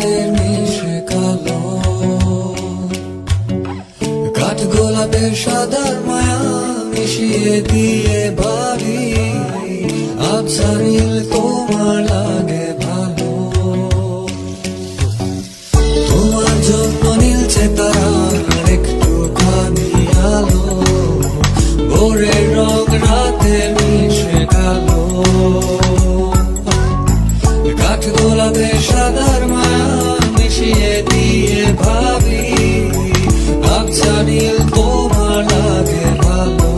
রাতের মিশে কালো, কাঠ গোলাপের সাদার মায়া মিশিয়ে দিয়ে ভাবি আবছা নীল তোমার লাগে ভালো। তোমার জন্য নীলছে তারার একটুখানি আলো, ভোরের রং রাতে মিশে কালো, কাঠ গোলাপের সাদার মায়া মিশিয়ে দিয়ে ভাবি আবছা নীল তোমার লাগে ভালো।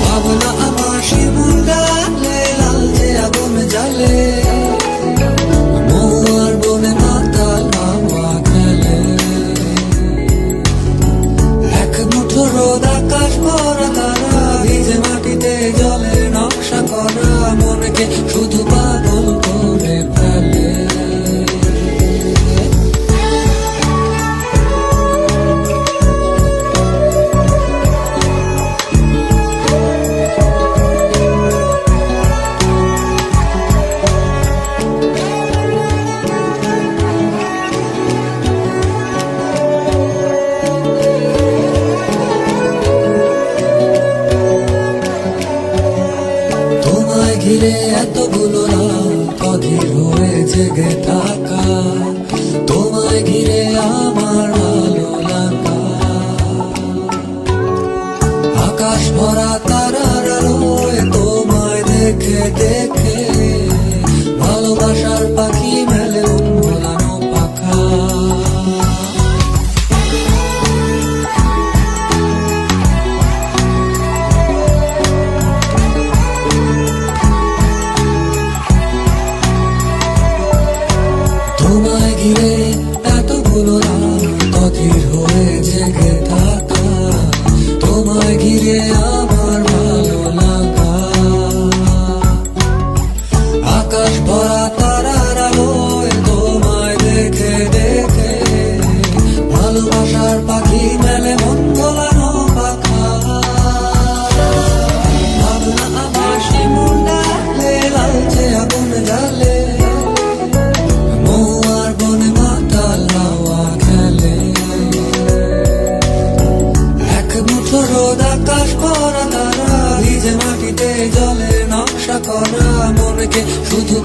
ভাবনা আমার শিমুল ডালে লালচে আগুন জ্বালে, মহুয়ার বনে মাতাল হাওয়া খেলে, এক মুঠো রোদ আকাশ ভরা তারা ভিজে মাটিতে জলের নকশা করা মনকে শুধু পাগল করে ফেলে। ঘিরে এতগুলো রাত অধীর হয়ে জেগে থাকা, তোমায় ঘিরে আমার ভালো লাগা, আকাশ ভরা তারার আলোয় তোমায় দেখে দেখে ভালোবাসার পাখি মেলে ভোলানো পাখা। তোমায় ঘিরে এতগুলো রাত অধীর হয়ে জেগে থাকা, তোমায় ঘিরে আমার ভালো লাগা, আকাশ ভরা তারার আলোয় তোমায় দেখে দেখে ভালোবাসার পাখি মেলে মন ভোলানো পাখা। ভাবনা আমার শিমুল ডালে লালচে আগুন জ্বালে, মহুয়ার বনে মাতাল হাওয়া খেলে, এক মুঠো রোদ আকাশ ভরা তারা ভিজে মাটিতে জলের নকশা করা মনকে শুধু